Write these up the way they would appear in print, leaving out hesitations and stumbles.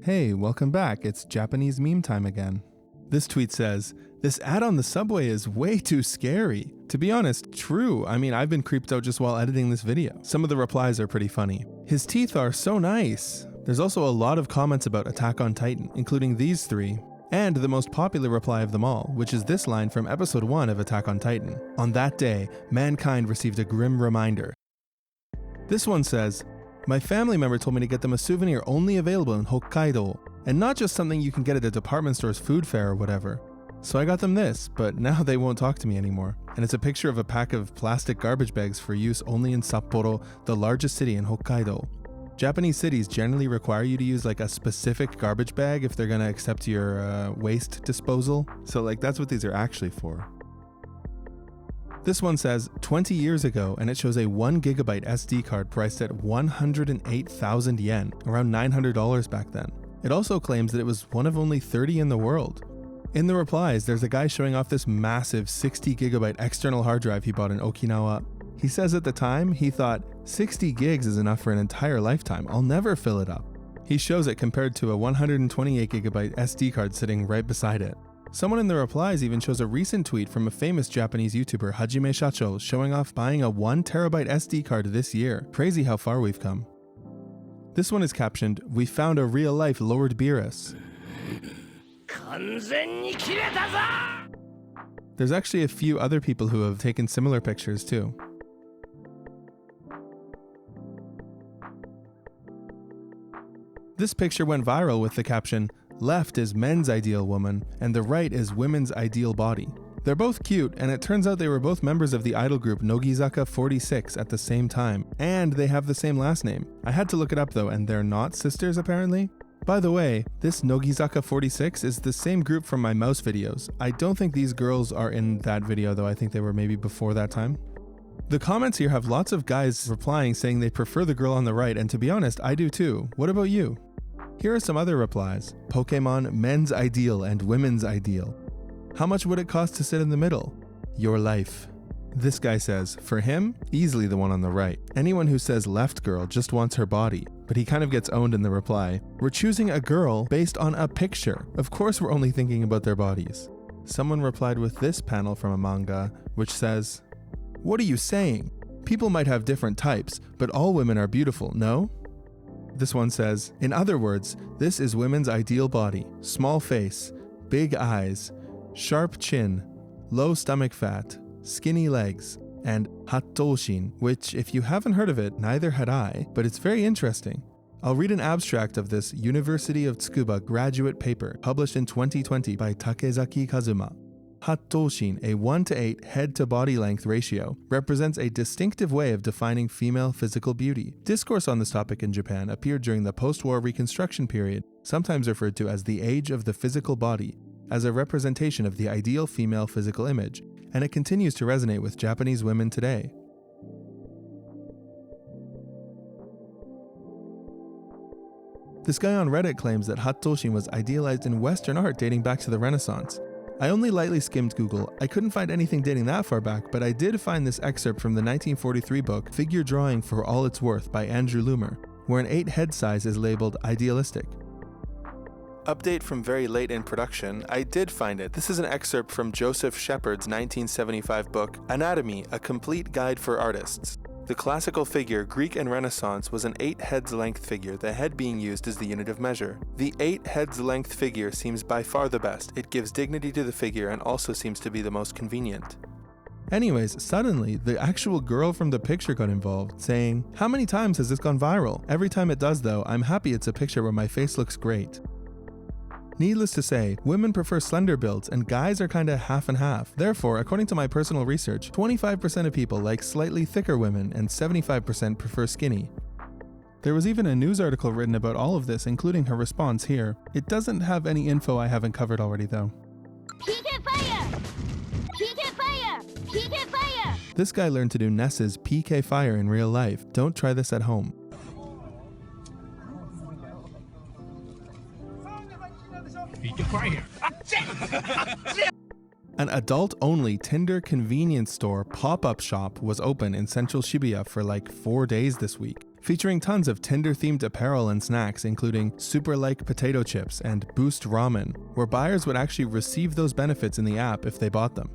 Hey, welcome back. It's Japanese meme time again. This tweet says, "This ad on the subway is way too scary." To be honest, true. I mean, I've been creeped out just while editing this video. Some of the replies are pretty funny. His teeth are so nice. There's also a lot of comments about Attack on Titan, including these three. And the most popular reply of them all, which is this line from episode 1 of Attack on Titan. "On that day, mankind received a grim reminder." This one says, "My family member told me to get them a souvenir only available in Hokkaido, and not just something you can get at a department store's food fair or whatever. So I got them this, but now they won't talk to me anymore." And it's a picture of a pack of plastic garbage bags for use only in Sapporo, the largest city in Hokkaido. Japanese cities generally require you to use like a specific garbage bag if they're gonna accept your waste disposal. So like that's what these are actually for. This one says 20 years ago, and it shows a 1 gigabyte SD card priced at 108,000 yen, around $900 back then. It also claims that it was one of only 30 in the world. In the replies, there's a guy showing off this massive 60 gigabyte external hard drive he bought in Okinawa. He says at the time, he thought, 60 gigs is enough for an entire lifetime, I'll never fill it up. He shows it compared to a 128 gigabyte SD card sitting right beside it. Someone in the replies even shows a recent tweet from a famous Japanese YouTuber, Hajime Shacho, showing off buying a 1 terabyte SD card this year. Crazy how far we've come. This one is captioned, "We found a real-life Lord Beerus." There's actually a few other people who have taken similar pictures too. This picture went viral with the caption, "Left is men's ideal woman, and the right is women's ideal body." They're both cute, and it turns out they were both members of the idol group Nogizaka 46 at the same time, and they have the same last name. I had to look it up though, and they're not sisters apparently. By the way, this Nogizaka 46 is the same group from my mouse videos. I don't think these girls are in that video though, I think they were maybe before that time. The comments here have lots of guys replying saying they prefer the girl on the right, and to be honest, I do too. What about you? Here are some other replies. Pokemon, men's ideal and women's ideal. How much would it cost to sit in the middle? Your life. This guy says, for him, easily the one on the right. Anyone who says left girl just wants her body, but he kind of gets owned in the reply. We're choosing a girl based on a picture. Of course we're only thinking about their bodies. Someone replied with this panel from a manga, which says, "What are you saying? People might have different types, but all women are beautiful, no?" This one says, "In other words, this is women's ideal body. Small face, big eyes, sharp chin, low stomach fat, skinny legs, and Hattoshin," which, if you haven't heard of it, neither had I, but it's very interesting. I'll read an abstract of this University of Tsukuba graduate paper published in 2020 by Takezaki Kazuma. Hattoshin, a 1:8 head-to-body length ratio, represents a distinctive way of defining female physical beauty. Discourse on this topic in Japan appeared during the post-war Reconstruction period, sometimes referred to as the age of the physical body, as a representation of the ideal female physical image, and it continues to resonate with Japanese women today. This guy on Reddit claims that Hattoshin was idealized in Western art dating back to the Renaissance. I only lightly skimmed Google. I couldn't find anything dating that far back, but I did find this excerpt from the 1943 book Figure Drawing for All It's Worth by Andrew Loomer, where an 8 head size is labeled idealistic. Update from very late in production, I did find it. This is an excerpt from Joseph Shepard's 1975 book, Anatomy, A Complete Guide for Artists. The classical figure, Greek and Renaissance, was an 8 heads length figure, the head being used as the unit of measure. The 8 heads length figure seems by far the best. It gives dignity to the figure and also seems to be the most convenient. Anyways, suddenly, the actual girl from the picture got involved, saying, "How many times has this gone viral? Every time it does though, I'm happy it's a picture where my face looks great." Needless to say, women prefer slender builds and guys are kinda half and half. Therefore, according to my personal research, 25% of people like slightly thicker women and 75% prefer skinny. There was even a news article written about all of this, including her response here. It doesn't have any info I haven't covered already though. This guy learned to do Ness's PK Fire in real life. Don't try this at home. An adult-only Tinder Convenience Store pop-up shop was open in central Shibuya for like 4 days this week. featuring tons of Tinder-themed apparel and snacks, including super-like potato chips and Boost ramen, where buyers would actually receive those benefits in the app if they bought them.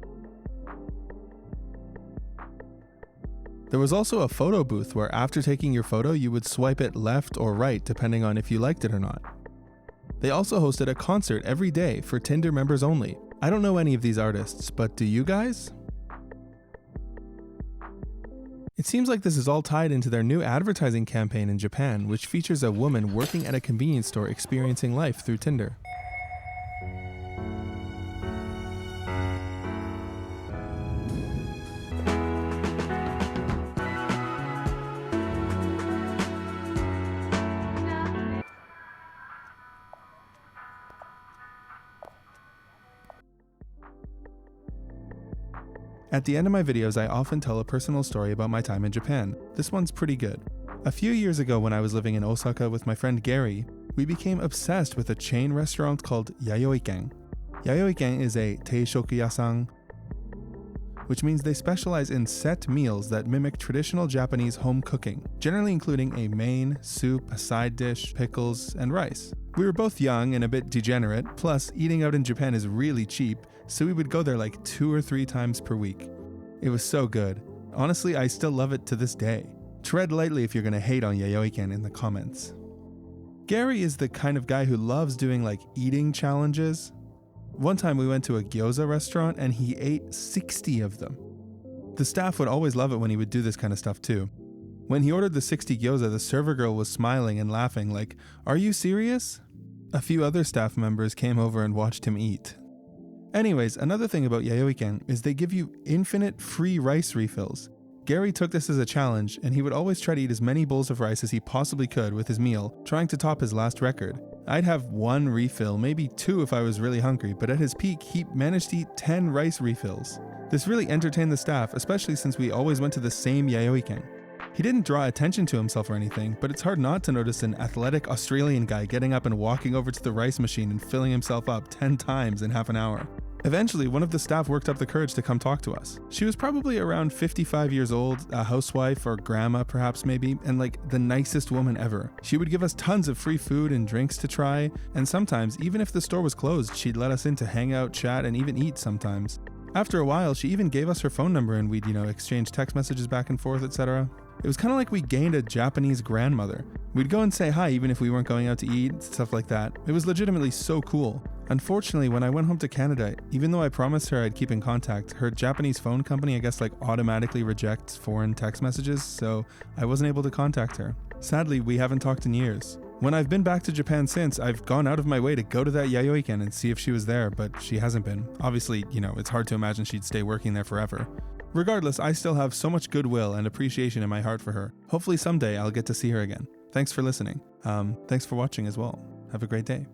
There was also a photo booth where after taking your photo, you would swipe it left or right depending on if you liked it or not. They also hosted a concert every day for Tinder members only. I don't know any of these artists, but do you guys? It seems like this is all tied into their new advertising campaign in Japan, which features a woman working at a convenience store experiencing life through Tinder. At the end of my videos, I often tell a personal story about my time in Japan. This one's pretty good. A few years ago when I was living in Osaka with my friend Gary, we became obsessed with a chain restaurant called Yayoi-ken. Yayoi-ken is a teishoku yasan, which means they specialize in set meals that mimic traditional Japanese home cooking, generally including a main, soup, a side dish, pickles, and rice. We were both young and a bit degenerate, plus eating out in Japan is really cheap, so we would go there like 2 or 3 times per week. It was so good. Honestly, I still love it to this day. Tread lightly if you're gonna hate on Yayoi-ken in the comments. Gary is the kind of guy who loves doing like eating challenges. One time we went to a gyoza restaurant and he ate 60 of them. The staff would always love it when he would do this kind of stuff too. When he ordered the 60 gyoza, the server girl was smiling and laughing like, "Are you serious?" A few other staff members came over and watched him eat. Anyways, another thing about Yayoi-ken is they give you infinite free rice refills. Gary took this as a challenge, and he would always try to eat as many bowls of rice as he possibly could with his meal, trying to top his last record. I'd have 1 refill, maybe 2 if I was really hungry, but at his peak, he managed to eat 10 rice refills. This really entertained the staff, especially since we always went to the same Yayoi-ken. He didn't draw attention to himself or anything, but it's hard not to notice an athletic Australian guy getting up and walking over to the rice machine and filling himself up 10 times in half an hour. Eventually, one of the staff worked up the courage to come talk to us. She was probably around 55 years old, a housewife or grandma perhaps maybe, and like the nicest woman ever. She would give us tons of free food and drinks to try, and sometimes, even if the store was closed, she'd let us in to hang out, chat, and even eat sometimes. After a while, she even gave us her phone number and we'd, exchange text messages back and forth, etc. It was kind of like we gained a Japanese grandmother. We'd go and say hi even if we weren't going out to eat, stuff like that. It was legitimately so cool. Unfortunately, when I went home to Canada, even though I promised her I'd keep in contact, her Japanese phone company, I guess, automatically rejects foreign text messages, so I wasn't able to contact her. Sadly, we haven't talked in years. When I've been back to Japan since, I've gone out of my way to go to that Yayoi-ken and see if she was there, but she hasn't been. Obviously, it's hard to imagine she'd stay working there forever. Regardless, I still have so much goodwill and appreciation in my heart for her. Hopefully someday I'll get to see her again. Thanks for listening. Thanks for watching as well. Have a great day.